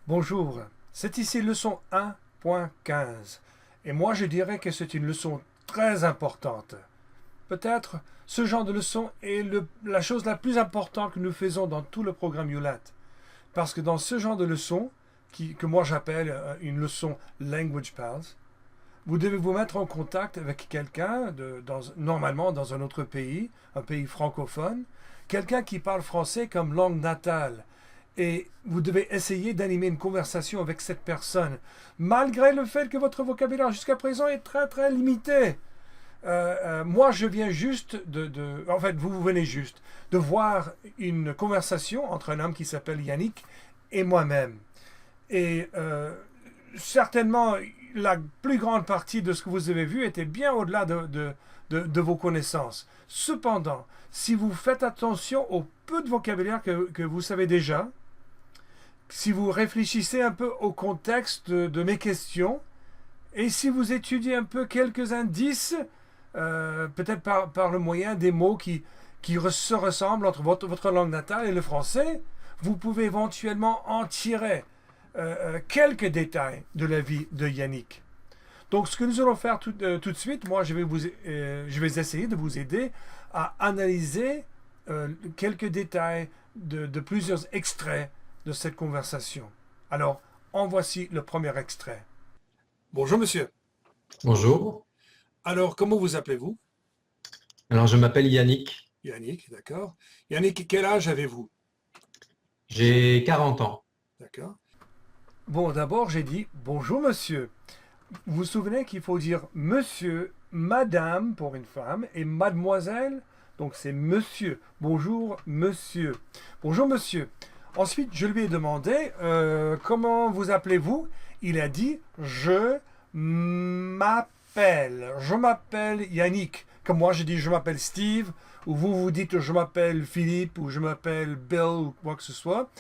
Bonjour, c'est ici leçon 1.15 et moi je dirais que c'est une leçon très importante. Peut-être ce genre de leçon est la chose la plus importante que nous faisons dans tout le programme ULAT. Parce que dans ce genre de leçon, que moi j'appelle une leçon Language Pals, vous devez vous mettre en contact avec quelqu'un, normalement dans un autre pays, un pays francophone, quelqu'un qui parle français comme langue natale. Et vous devez essayer d'animer une conversation avec cette personne, malgré le fait que votre vocabulaire jusqu'à présent est très très limité. Moi, je viens juste en fait, vous venez juste de voir une conversation entre un homme qui s'appelle Yannick et moi-même. Et certainement, la plus grande partie de ce que vous avez vu était bien au-delà de vos connaissances. Cependant, si vous faites attention au peu de vocabulaire que vous savez déjà, si vous réfléchissez un peu au contexte de mes questions, et si vous étudiez un peu quelques indices, peut-être par le moyen des mots qui se ressemblent entre votre langue natale et le français, vous pouvez éventuellement en tirer quelques détails de la vie de Yannick. Donc, ce que nous allons faire tout de suite, moi, je vais essayer de vous aider à analyser quelques détails de plusieurs extraits de cette conversation. Alors, en voici le premier extrait. Bonjour, monsieur. Bonjour, Alors, comment vous appelez-vous? alors je m'appelle Yannick, Yannick, d'accord. Yannick, quel âge avez-vous? j'ai 40 ans. D'accord. Bon, d'abord, j'ai dit bonjour, monsieur. Vous vous souvenez qu'il faut dire monsieur, madame pour une femme et mademoiselle, donc c'est monsieur. Bonjour, monsieur. Bonjour, monsieur. Ensuite, je lui ai demandé comment vous appelez-vous. Il a dit je m'appelle. Je m'appelle Yannick. Comme moi, je dis je m'appelle Steve, ou vous dites je m'appelle Philippe, ou je m'appelle Bill, ou quoi que ce soit.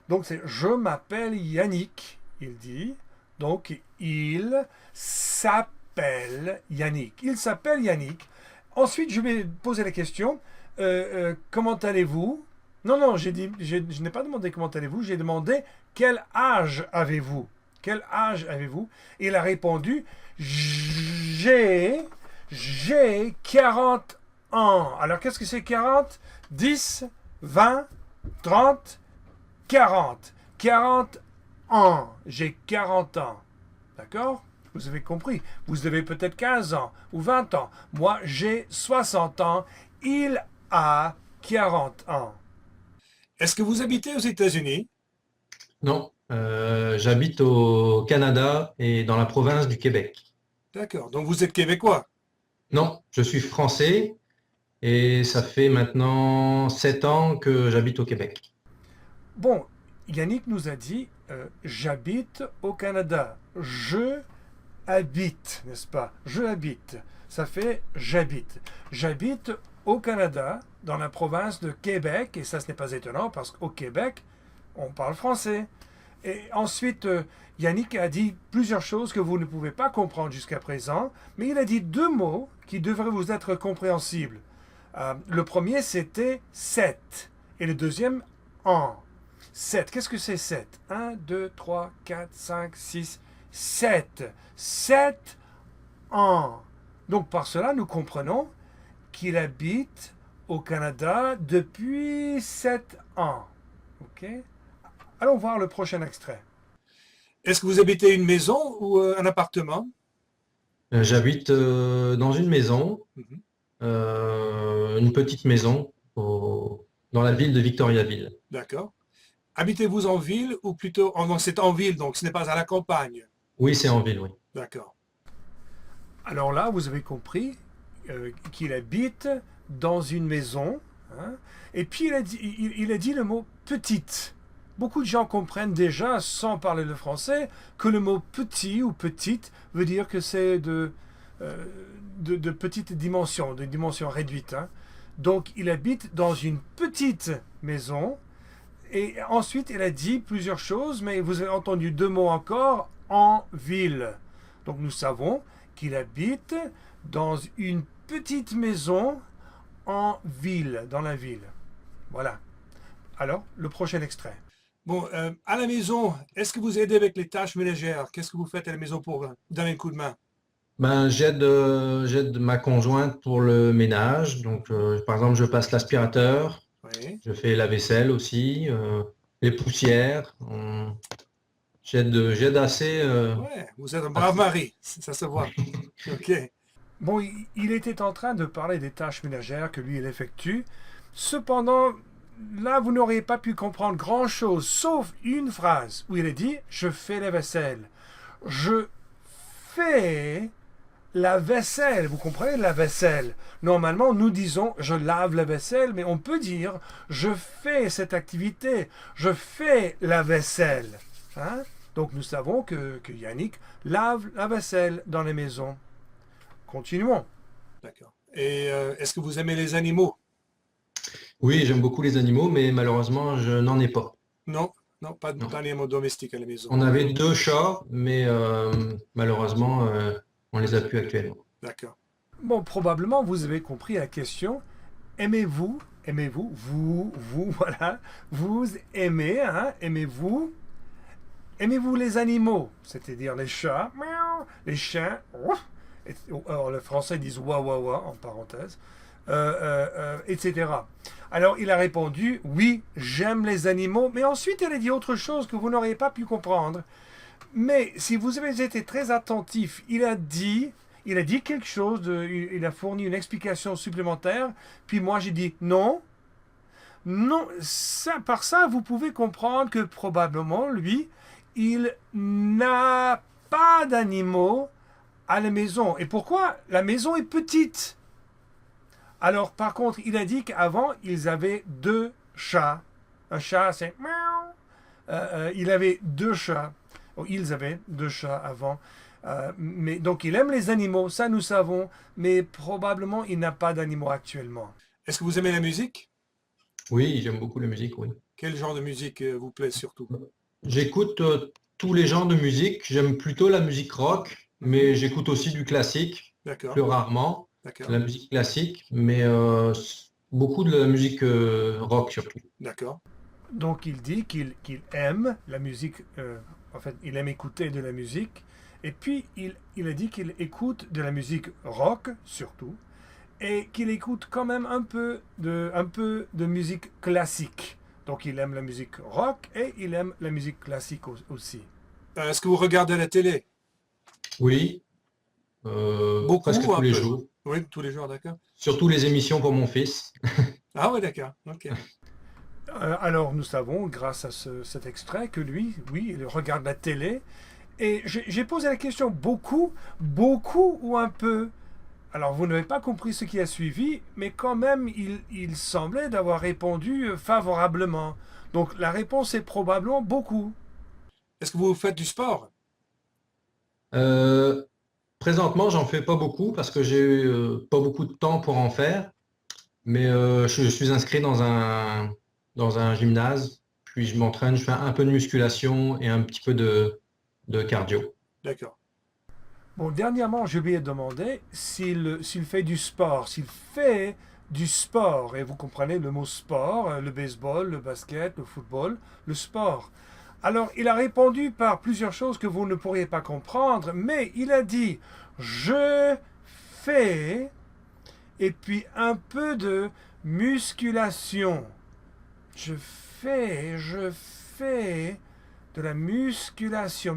Donc c'est je m'appelle Yannick, il dit. Donc il s'appelle Yannick. Il s'appelle Yannick. Ensuite, je lui ai posé la question comment allez-vous? Non, non, je n'ai pas demandé comment allez-vous, j'ai demandé quel âge avez-vous? Quel âge avez-vous? Il a répondu j'ai 40 ans. Alors qu'est-ce que c'est 40? 10, 20, 30, 40. 40 ans. J'ai 40 ans. D'accord? Vous avez compris. Vous avez peut-être 15 ans ou 20 ans. Moi, j'ai 60 ans. Il a 40 ans. Est-ce que vous habitez aux États-Unis? Non, j'habite au Canada et dans la province du Québec. D'accord. Donc vous êtes québécois. Non, je suis français et ça fait maintenant 7 ans que j'habite au Québec. Bon, Yannick nous a dit j'habite au Canada. Je habite, n'est-ce pas? Je habite. Ça fait j'habite. J'habite au Canada, dans la province de Québec, et ça ce n'est pas étonnant parce qu'au Québec, on parle français. Et ensuite, Yannick a dit plusieurs choses que vous ne pouvez pas comprendre jusqu'à présent, mais il a dit deux mots qui devraient vous être compréhensibles. Le premier, c'était 7, et le deuxième, en. 7. Qu'est-ce que c'est 7? 1, 2, 3, 4, 5, 6, 7. 7 ans. Donc par cela, nous comprenons qu'il habite au Canada depuis 7 ans. OK? Allons voir le prochain extrait. Est-ce que vous habitez une maison ou un appartement? J'habite dans une maison, Mhm. une petite maison dans la ville de Victoriaville. D'accord. Habitez-vous en ville ou plutôt c'est en ville, donc ce n'est pas à la campagne. Oui, c'est en ville, oui. D'accord. Alors là, vous avez compris qu'il habite dans une maison. Hein, et puis il a dit le mot petite. Beaucoup de gens comprennent déjà, sans parler le français, que le mot petit ou petite veut dire que c'est de petite dimension, de dimension réduite. Hein. Donc il habite dans une petite maison. Et ensuite, il a dit plusieurs choses, mais vous avez entendu deux mots encore, en ville. Donc nous savons qu'il habite dans une petite maison en ville, dans la ville. Voilà. Alors, le prochain extrait. Bon, à la maison, est-ce que vous aidez avec les tâches ménagères? Qu'est-ce que vous faites à la maison pour vous donner un coup de main? Ben, j'aide ma conjointe pour le ménage. Donc, par exemple, je passe l'aspirateur, Oui. je fais la vaisselle aussi, les poussières. J'aide assez, Ouais, vous êtes un brave assez. mari, ça se voit. Ok. Bon, il était en train de parler des tâches ménagères que lui, il effectue. Cependant, là, vous n'auriez pas pu comprendre grand-chose, sauf une phrase où il a dit « Je fais la vaisselle ». Je fais la vaisselle. Vous comprenez, la vaisselle. Normalement, nous disons « Je lave la vaisselle », mais on peut dire « Je fais cette activité ». Je fais la vaisselle. Hein? Donc, nous savons que Yannick lave la vaisselle dans les maisons. Continuons. D'accord. Et est-ce que vous aimez les animaux? Oui, j'aime beaucoup les animaux, mais malheureusement, je n'en ai pas. Non, non, pas Non. d'animaux domestiques à la maison. On avait deux chats, mais malheureusement, on les a plus actuellement. D'accord. Bon, probablement, vous avez compris la question. Aimez-vous, voilà, vous aimez, hein, aimez-vous les animaux, c'est-à-dire les chats, miaou, les chiens, ouf, alors les Français disent wa wa wa en parenthèse, etc. Alors il a répondu oui, j'aime les animaux, mais ensuite il a dit autre chose que vous n'auriez pas pu comprendre. Mais si vous avez été très attentif, il a dit quelque chose, il a fourni une explication supplémentaire, puis moi j'ai dit non. Non, ça, par ça, vous pouvez comprendre que probablement, lui, il n'a pas d'animaux à la maison. Et pourquoi? La maison est petite. Alors, par contre, il a dit qu'avant, ils avaient deux chats. Un chat, c'est miaou. Il avait deux chats. Oh, ils avaient deux chats avant. Mais donc, il aime les animaux, ça nous savons, mais probablement, il n'a pas d'animaux actuellement. Est-ce que vous aimez la musique? Oui, j'aime beaucoup la musique, oui. Quel genre de musique vous plaît surtout? J'écoute tous les genres de musique. J'aime plutôt la musique rock, mais j'écoute aussi du classique, D'accord, plus rarement. d'accord, La musique classique, mais beaucoup de la musique rock surtout. d'accord. Donc il dit qu'il aime la musique, en fait, il aime écouter de la musique, et puis il a dit qu'il écoute de la musique rock surtout, et qu'il écoute quand même un peu de musique classique. Donc il aime la musique rock et il aime la musique classique aussi. Est-ce que vous regardez la télé? Oui, Beaucoup presque ou tous un les peu? jours. Oui, tous les jours, d'accord. Surtout les émissions pour mon fils. Ah oui, d'accord, ok. Alors nous savons, grâce à cet extrait, que lui, oui, il regarde la télé. Et j'ai posé la question beaucoup ou un peu. Alors vous n'avez pas compris ce qui a suivi, mais quand même, il semblait d'avoir répondu favorablement. Donc la réponse est probablement beaucoup. Est-ce que vous faites du sport? Euh, Présentement, j'en fais pas beaucoup parce que j'ai pas beaucoup de temps pour en faire, mais je suis inscrit dans un gymnase, puis je m'entraîne, je fais un peu de musculation et un petit peu de cardio. D'accord. Bon, dernièrement, je lui ai demandé s'il fait du sport. S'il fait du sport, et vous comprenez le mot sport, le baseball, le basket, le football, le sport. Alors, il a répondu par plusieurs choses que vous ne pourriez pas comprendre, mais il a dit je fais et puis un peu de musculation. Je fais de la musculation,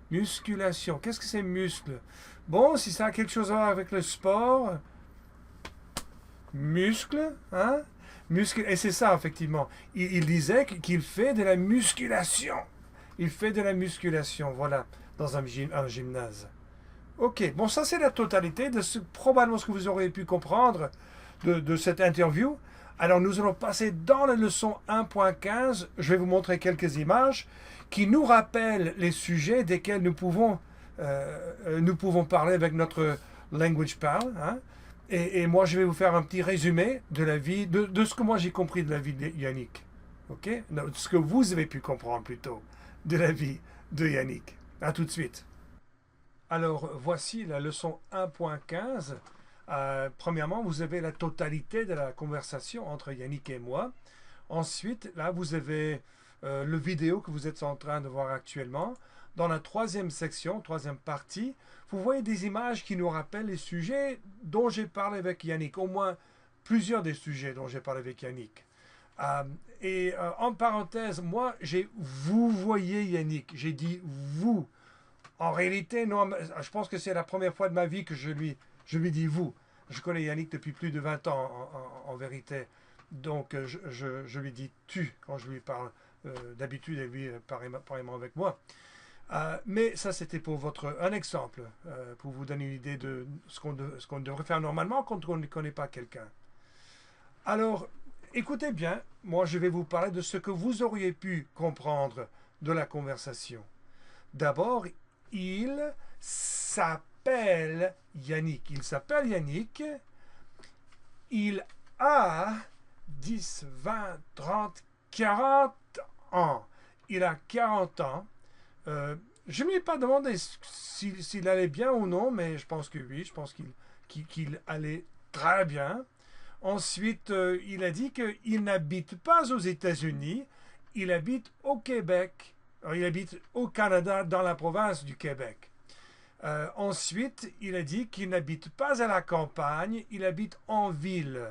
musculation. Qu'est-ce que c'est muscle? Bon, si ça a quelque chose à voir avec le sport, muscle, hein? Muscle, et c'est ça, effectivement. Il disait qu'il fait de la musculation. Il fait de la musculation, voilà, dans un gymnase. Ok, bon, ça c'est la totalité de probablement ce que vous aurez pu comprendre de cette interview. Alors nous allons passer dans la leçon 1.15. Je vais vous montrer quelques images qui nous rappellent les sujets desquels nous pouvons parler avec notre language pal. Hein? Et moi, je vais vous faire un petit résumé de la vie, de ce que moi j'ai compris de la vie de Yannick. Ok? Non, ce que vous avez pu comprendre plutôt de la vie de Yannick. À tout de suite. Alors, voici la leçon 1.15. Premièrement, vous avez la totalité de la conversation entre Yannick et moi. Ensuite, là, vous avez le vidéo que vous êtes en train de voir actuellement. Dans la troisième section, troisième partie, vous voyez des images qui nous rappellent les sujets dont j'ai parlé avec Yannick, au moins plusieurs des sujets dont j'ai parlé avec Yannick. En parenthèse, moi, j'ai vous voyez Yannick, j'ai dit vous. En réalité, non, je pense que c'est la première fois de ma vie que je lui dis vous. Je connais Yannick depuis plus de 20 ans en vérité. Donc je lui dis tu quand je lui parle. D'habitude, elle lui pareillement avec moi. Mais ça, c'était pour un exemple, pour vous donner une idée de ce qu'on devrait faire normalement quand on ne connaît pas quelqu'un. Alors, écoutez bien, moi je vais vous parler de ce que vous auriez pu comprendre de la conversation. D'abord, il s'appelle Yannick. Il s'appelle Yannick. Il a 10, 20, 30, 40 ans. Il a 40 ans. Je ne lui ai pas demandé s'il allait bien ou non, mais je pense que oui. Je pense qu'il allait très bien. Ensuite, il a dit qu'il n'habite pas aux États-Unis. Il habite au Québec. Il habite au Canada, dans la province du Québec. Ensuite, il a dit qu'il n'habite pas à la campagne, il habite en ville.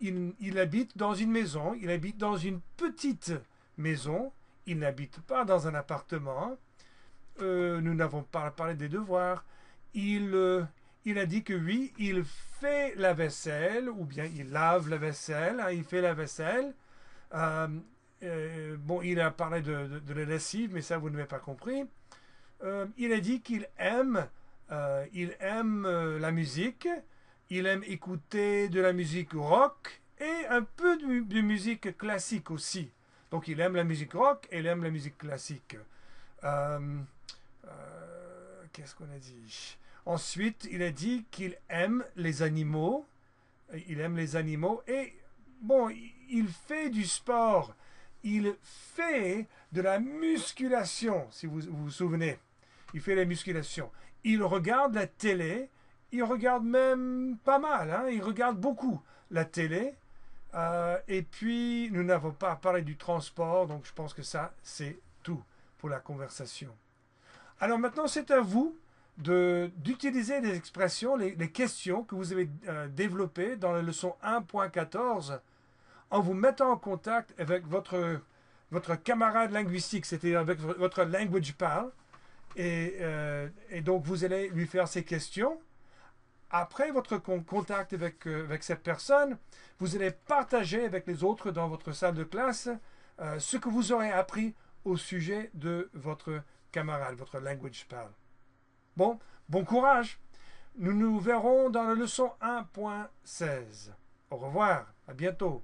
Il habite dans une maison, il habite dans une petite maison, il n'habite pas dans un appartement. Nous n'avons pas parlé des devoirs. Il a dit que oui, il fait la vaisselle, ou bien il lave la vaisselle, hein, il fait la vaisselle. Bon, il a parlé de la lessive, mais ça, vous n'avez pas compris. Il a dit qu'il aime la musique, il aime écouter de la musique rock et un peu de musique classique aussi. Donc il aime la musique rock et il aime la musique classique. Qu'est-ce qu'on a dit? Ensuite, il a dit qu'il aime les animaux. Il aime les animaux et bon, il fait du sport. Il fait de la musculation, si vous vous souvenez. Il fait la musculation. Il regarde la télé. Il regarde même pas mal. Hein? Il regarde beaucoup la télé. Et puis, nous n'avons pas parlé du transport. Donc, je pense que ça, c'est tout pour la conversation. Alors maintenant, c'est à vous d'utiliser les expressions, les questions que vous avez développées dans la leçon 1.14 en vous mettant en contact avec votre camarade linguistique, c'est-à-dire avec votre language pal. Et donc, vous allez lui faire ces questions. Après votre contact avec cette personne, vous allez partager avec les autres dans votre salle de classe ce que vous aurez appris au sujet de votre camarade, votre language pal. Bon courage. Nous nous verrons dans la leçon 1.16. Au revoir, à bientôt.